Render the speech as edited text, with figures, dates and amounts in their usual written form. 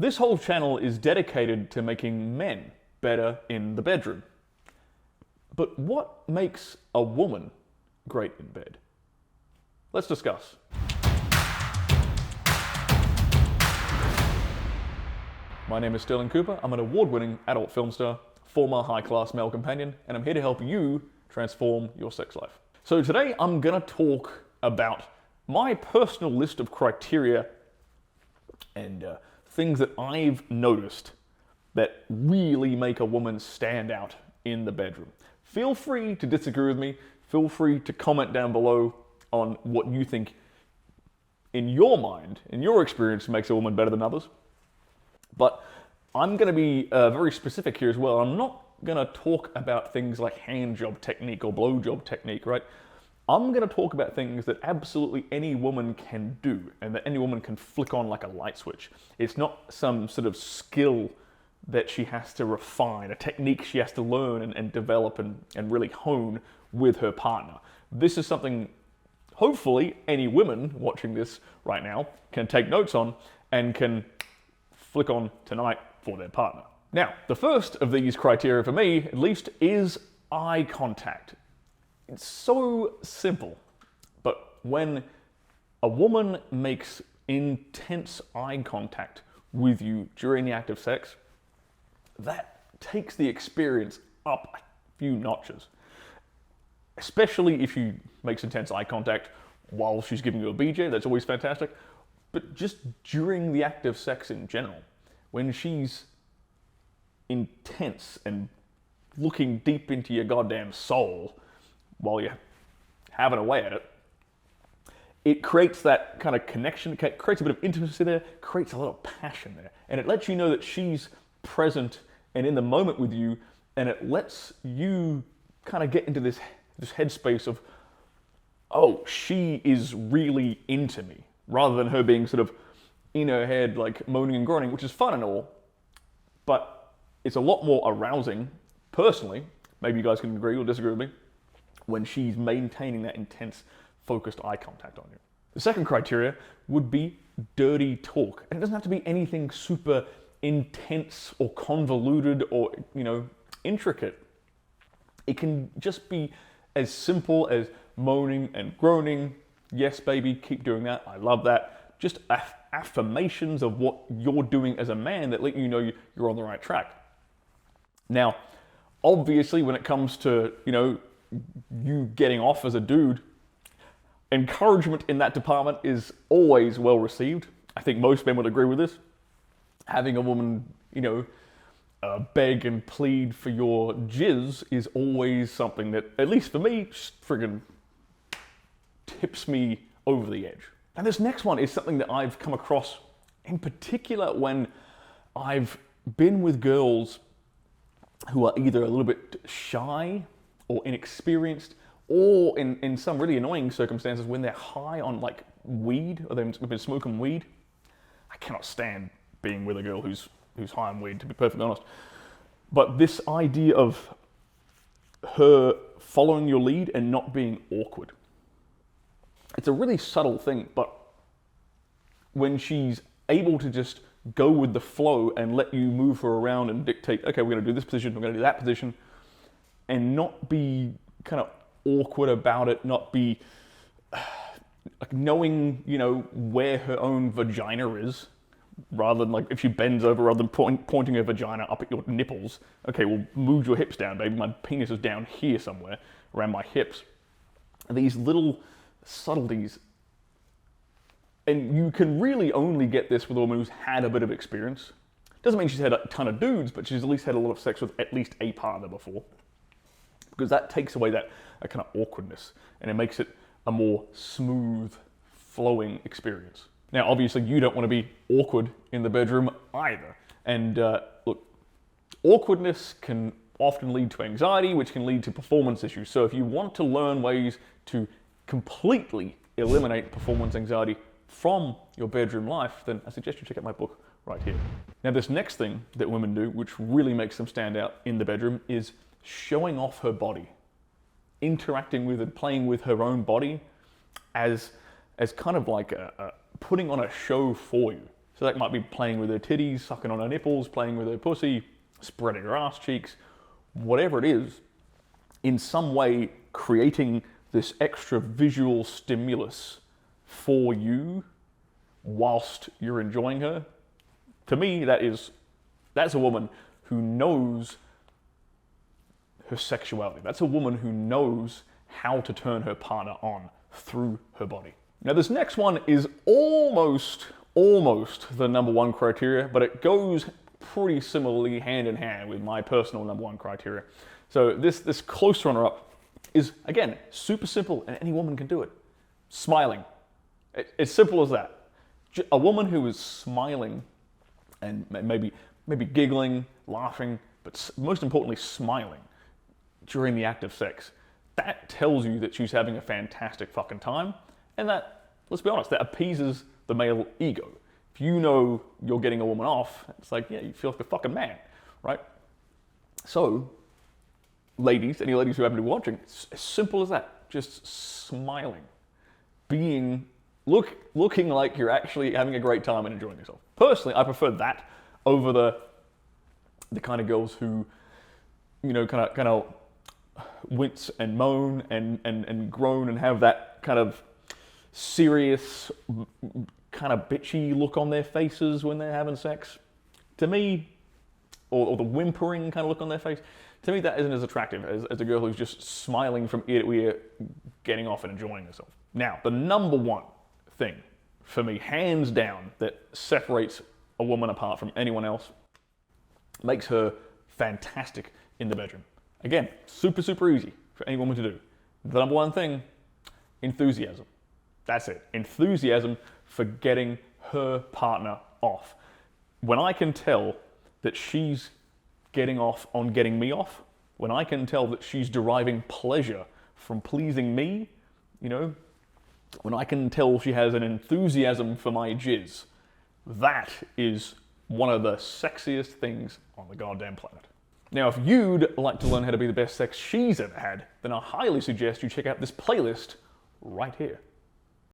This whole channel is dedicated to making men better in the bedroom. But what makes a woman great in bed? Let's discuss. My name is Stirling Cooper. I'm an award-winning adult film star, former high-class male companion, and I'm here to help you transform your sex life. So today I'm gonna talk about my personal list of criteria and things that I've noticed that really make a woman stand out in the bedroom. Feel free to disagree with me. Feel free to comment down below on what you think in your mind, in your experience, makes a woman better than others. But I'm going to be very specific here as well. I'm not going to talk about things like hand job technique or blow job technique, right? I'm going to talk about things that absolutely any woman can do and that any woman can flick on like a light switch. It's not some sort of skill that she has to refine, a technique she has to learn and develop and really hone with her partner. This is something hopefully any women watching this right now can take notes on and can flick on tonight for their partner. Now, the first of these criteria for me, at least, is eye contact. It's so simple, but when a woman makes intense eye contact with you during the act of sex, that takes the experience up a few notches. Especially if she makes intense eye contact while she's giving you a BJ, that's always fantastic. But just during the act of sex in general, when she's intense and looking deep into your goddamn soul while you're having away at it, it creates that kind of connection, it creates a bit of intimacy there, creates a lot of passion there. And it lets you know that she's present and in the moment with you, and it lets you kind of get into this headspace of, oh, she is really into me, rather than her being sort of in her head, like moaning and groaning, which is fun and all, but it's a lot more arousing, personally, maybe you guys can agree or disagree with me, when she's maintaining that intense, focused eye contact on you. The second criteria would be dirty talk. And it doesn't have to be anything super intense or convoluted or, intricate. It can just be as simple as moaning and groaning. Yes, baby, keep doing that. I love that. Just affirmations of what you're doing as a man that let you know you're on the right track. Now, obviously, when it comes to, you getting off as a dude, encouragement in that department is always well received. I think most men would agree with this. Having a woman, beg and plead for your jizz is always something that, at least for me, just friggin' tips me over the edge. And this next one is something that I've come across in particular when I've been with girls who are either a little bit shy or inexperienced, or in some really annoying circumstances when they're high on like weed, or they've been smoking weed. I cannot stand being with a girl who's high on weed, to be perfectly honest. But this idea of her following your lead and not being awkward. It's a really subtle thing, but when she's able to just go with the flow and let you move her around and dictate, okay, we're gonna do this position, we're gonna do that position, and not be kind of awkward about it, not be like knowing, where her own vagina is, rather than like if she bends over, rather than pointing her vagina up at your nipples. Okay, well, move your hips down, baby. My penis is down here somewhere, around my hips. And these little subtleties, and you can really only get this with a woman who's had a bit of experience. Doesn't mean she's had a ton of dudes, but she's at least had a lot of sex with at least a partner before. Because that takes away that kind of awkwardness, and it makes it a more smooth, flowing experience. Now, obviously, you don't want to be awkward in the bedroom either. And look, awkwardness can often lead to anxiety, which can lead to performance issues. So if you want to learn ways to completely eliminate performance anxiety from your bedroom life, then I suggest you check out my book right here. Now, this next thing that women do, which really makes them stand out in the bedroom, is showing off her body, interacting with and playing with her own body as kind of like putting on a show for you. So that might be playing with her titties, sucking on her nipples, playing with her pussy, spreading her ass cheeks, whatever it is, in some way creating this extra visual stimulus for you whilst you're enjoying her. To me, that's a woman who knows her sexuality. That's a woman who knows how to turn her partner on through her body. Now, this next one is almost the number one criteria, but it goes pretty similarly hand in hand with my personal number one criteria. So this close runner-up is, again, super simple, and any woman can do it. Smiling. It's simple as that. A woman who is smiling and maybe giggling, laughing, but most importantly, smiling during the act of sex, that tells you that she's having a fantastic fucking time, and that, let's be honest, that appeases the male ego. If you know you're getting a woman off, it's like, yeah, you feel like a fucking man, right? So, ladies, any ladies who happen to be watching, it's as simple as that. Just smiling. Looking like you're actually having a great time and enjoying yourself. Personally, I prefer that over the kind of girls who, you know, kind of wince and moan and groan and have that kind of serious, kind of bitchy look on their faces when they're having sex. To me, or the whimpering kind of look on their face, to me that isn't as attractive as a girl who's just smiling from ear to ear, getting off and enjoying herself. Now, the number one thing for me, hands down, that separates a woman apart from anyone else, makes her fantastic in the bedroom. Again, super, super easy for any woman to do. The number one thing, enthusiasm. That's it. Enthusiasm for getting her partner off. When I can tell that she's getting off on getting me off, when I can tell that she's deriving pleasure from pleasing me, you know, when I can tell she has an enthusiasm for my jizz, that is one of the sexiest things on the goddamn planet. Now, if you'd like to learn how to be the best sex she's ever had, then I highly suggest you check out this playlist right here.